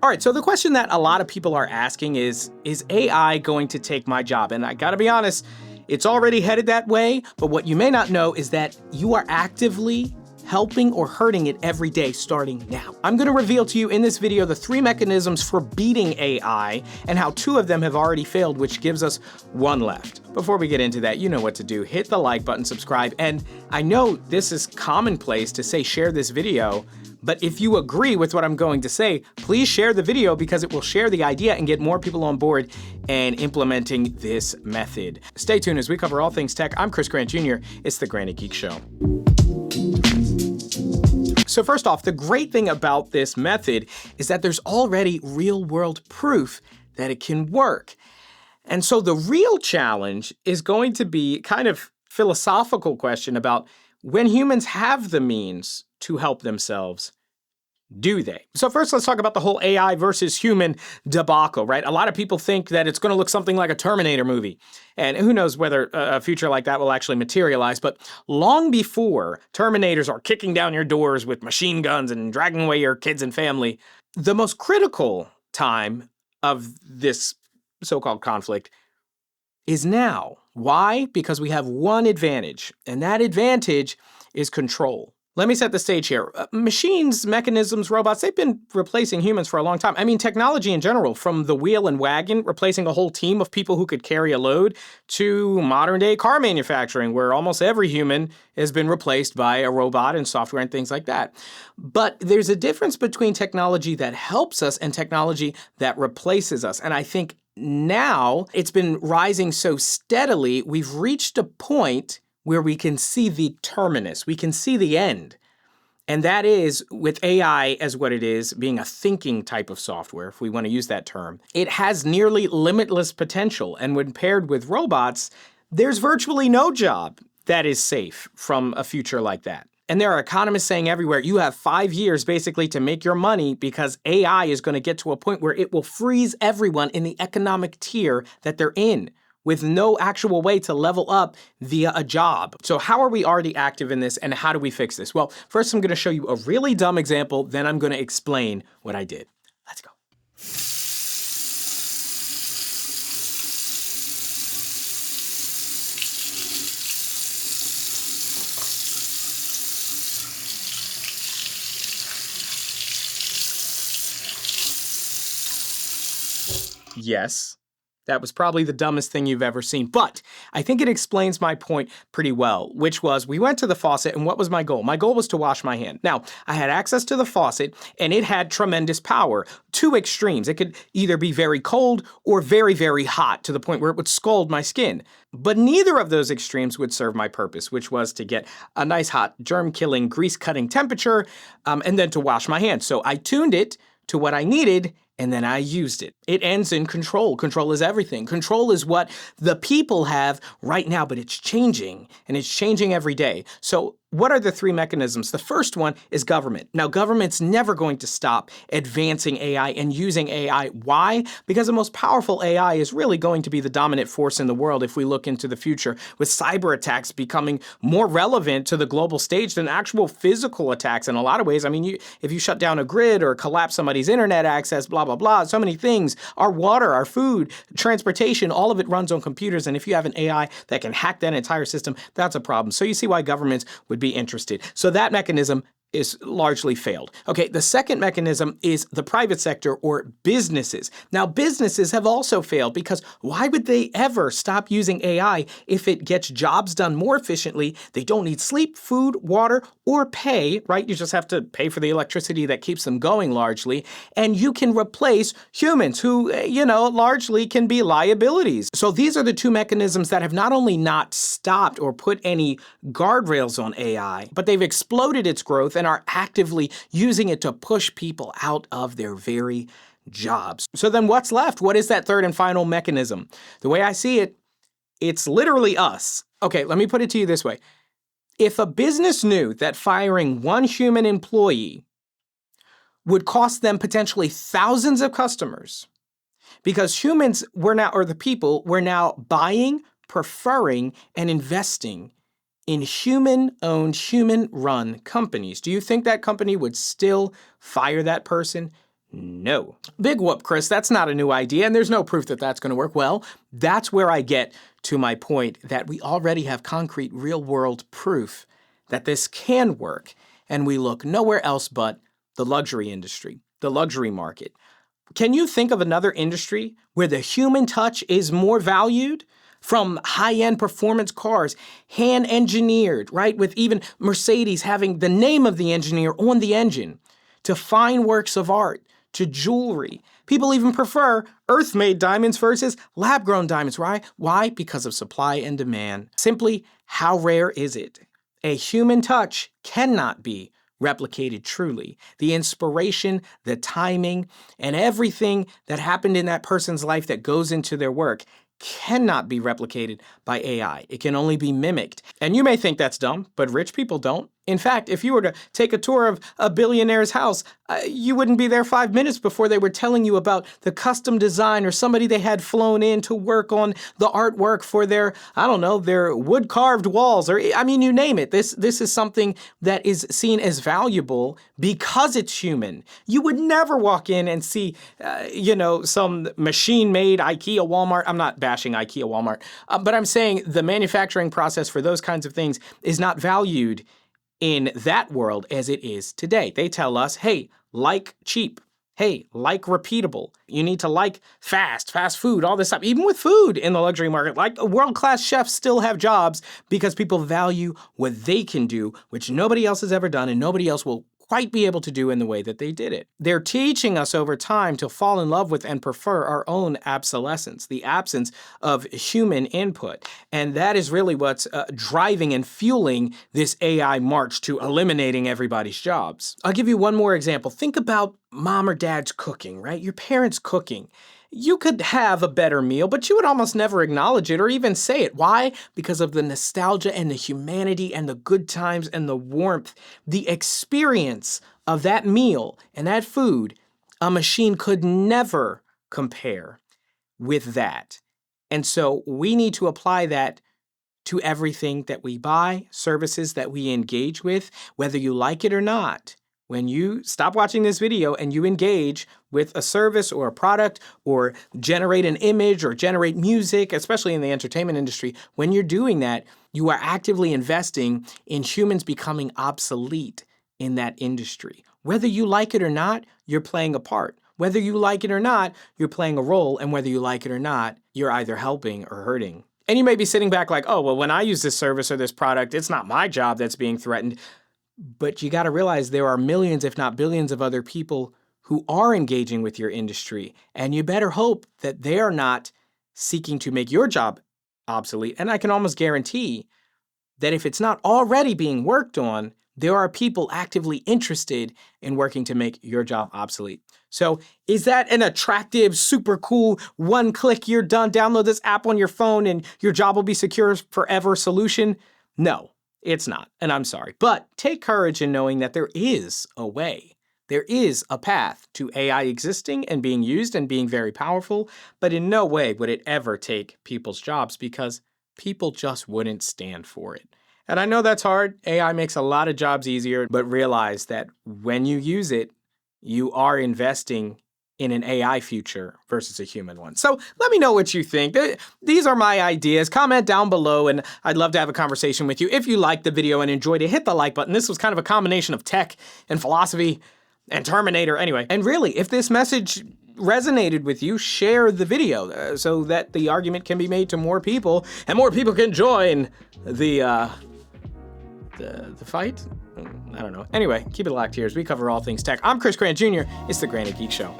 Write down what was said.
All right, so the question that a lot of people are asking is AI going to take my job? And I gotta be honest, it's already headed that way, but what you may not know is that you are actively helping or hurting it every day starting now. I'm gonna reveal to you in this video the 3 mechanisms for beating AI and how 2 of them have already failed, which gives us 1 left. Before we get into that, you know what to do. Hit the like button, subscribe, and I know this is commonplace to say share this video, but if you agree with what I'm going to say, please share the video because it will share the idea and get more people on board and implementing this method. Stay tuned as we cover all things tech. I'm Chris Grant Jr. It's the Granted Geek Show. So first off, the great thing about this method is that there's already real-world proof that it can work. And so the real challenge is going to be kind of philosophical question about when humans have the means to help themselves, do they? So first, let's talk about the whole AI versus human debacle, right? A lot of people think that it's going to look something like a Terminator movie. And who knows whether a future like that will actually materialize. But long before Terminators are kicking down your doors with machine guns and dragging away your kids and family, the most critical time of this so-called conflict is now. Why? Because we have one advantage, and that advantage is control. Let me set the stage here. Machines, mechanisms, robots, they've been replacing humans for a long time. I mean, technology in general, from the wheel and wagon, replacing a whole team of people who could carry a load, to modern day car manufacturing, where almost every human has been replaced by a robot and software and things like that. But there's a difference between technology that helps us and technology that replaces us. And I think now it's been rising so steadily, we've reached a point where we can see the terminus, we can see the end. And that is, with AI as what it is, being a thinking type of software, if we want to use that term, it has nearly limitless potential. And when paired with robots, there's virtually no job that is safe from a future like that. And there are economists saying everywhere, you have 5 years basically to make your money because AI is going to get to a point where it will freeze everyone in the economic tier that they're in, with no actual way to level up via a job. So how are we already active in this and how do we fix this? Well, first I'm gonna show you a really dumb example, then I'm gonna explain what I did. Let's go. Yes. That was probably the dumbest thing you've ever seen, but I think it explains my point pretty well, which was we went to the faucet and what was my goal? My goal was to wash my hand. Now, I had access to the faucet and it had tremendous power, 2 extremes. It could either be very cold or very, very hot to the point where it would scald my skin. But neither of those extremes would serve my purpose, which was to get a nice hot germ-killing, grease-cutting temperature and then to wash my hands. So I tuned it to what I needed and then I used it. It ends in control. Control is everything. Control is what the people have right now, but it's changing, and it's changing every day. So what are the 3 mechanisms? The first one is government. Now, government's never going to stop advancing AI and using AI. Why? Because the most powerful AI is really going to be the dominant force in the world if we look into the future, with cyber attacks becoming more relevant to the global stage than actual physical attacks in a lot of ways. I mean, if you shut down a grid or collapse somebody's internet access, blah, blah, blah, so many things, our water, our food, transportation, all of it runs on computers. And if you have an AI that can hack that entire system, that's a problem. So you see why governments would be interested. So that mechanism is largely failed. Okay, the second mechanism is the private sector or businesses. Now, businesses have also failed because why would they ever stop using AI if it gets jobs done more efficiently? They don't need sleep, food, water, or pay, right? You just have to pay for the electricity that keeps them going largely. And you can replace humans who, largely can be liabilities. So these are the 2 mechanisms that have not only not stopped or put any guardrails on AI, but they've exploded its growth and are actively using it to push people out of their very jobs. So then what's left? What is that third and final mechanism? The way I see it, it's literally us. Okay, let me put it to you this way. If a business knew that firing 1 human employee would cost them potentially thousands of customers, because humans were now, or the people were now buying, preferring, and investing in human-owned, human-run companies. Do you think that company would still fire that person? No. Big whoop, Chris. That's not a new idea, and there's no proof that that's going to work. Well, that's where I get to my point that we already have concrete real-world proof that this can work, and we look nowhere else but the luxury industry, the luxury market. Can you think of another industry where the human touch is more valued? From high-end performance cars, hand-engineered, right? With even Mercedes having the name of the engineer on the engine, to fine works of art, to jewelry. People even prefer earth-made diamonds versus lab-grown diamonds, right? Why? Because of supply and demand. Simply, how rare is it? A human touch cannot be replicated truly. The inspiration, the timing, and everything that happened in that person's life that goes into their work cannot be replicated by AI. It can only be mimicked. And you may think that's dumb, but rich people don't. In fact, if you were to take a tour of a billionaire's house, you wouldn't be there 5 minutes before they were telling you about the custom design or somebody they had flown in to work on the artwork for their, I don't know, their wood-carved walls, or I mean, you name it. This is something that is seen as valuable because it's human. You would never walk in and see, some machine-made IKEA, Walmart. I'm not bashing IKEA, Walmart, but I'm saying the manufacturing process for those kinds of things is not valued in that world as it is today. They tell us, hey, like cheap. Hey, like repeatable. You need to like fast food, all this stuff. Even with food in the luxury market, like world-class chefs still have jobs because people value what they can do, which nobody else has ever done and nobody else will quite be able to do in the way that they did it. They're teaching us over time to fall in love with and prefer our own obsolescence, the absence of human input. And that is really what's driving and fueling this AI march to eliminating everybody's jobs. I'll give you one more example. Think about mom or dad's cooking, right? Your parents' cooking. You could have a better meal, but you would almost never acknowledge it or even say it. Why? Because of the nostalgia and the humanity and the good times and the warmth, the experience of that meal and that food. A machine could never compare with that. And so we need to apply that to everything that we buy, services that we engage with, whether you like it or not. When you stop watching this video and you engage with a service or a product or generate an image or generate music, especially in the entertainment industry, when you're doing that, you are actively investing in humans becoming obsolete in that industry. Whether you like it or not, you're playing a part. Whether you like it or not, you're playing a role, and whether you like it or not, you're either helping or hurting. And you may be sitting back like, oh, well, when I use this service or this product, it's not my job that's being threatened. But you got to realize there are millions, if not billions, of other people who are engaging with your industry. And you better hope that they are not seeking to make your job obsolete. And I can almost guarantee that if it's not already being worked on, there are people actively interested in working to make your job obsolete. So is that an attractive, super cool, one click, you're done, download this app on your phone and your job will be secure forever solution? No. It's not, and I'm sorry. But take courage in knowing that there is a way. There is a path to AI existing and being used and being very powerful, but in no way would it ever take people's jobs because people just wouldn't stand for it. And I know that's hard. AI makes a lot of jobs easier, but realize that when you use it, you are investing in an AI future versus a human one. So let me know what you think. These are my ideas. Comment down below, and I'd love to have a conversation with you. If you liked the video and enjoyed it, hit the like button. This was kind of a combination of tech and philosophy and Terminator. Anyway, and really, if this message resonated with you, share the video so that the argument can be made to more people, and more people can join the fight? I don't know. Anyway, keep it locked here as we cover all things tech. I'm Chris Grant Jr. It's The Granite Geek Show.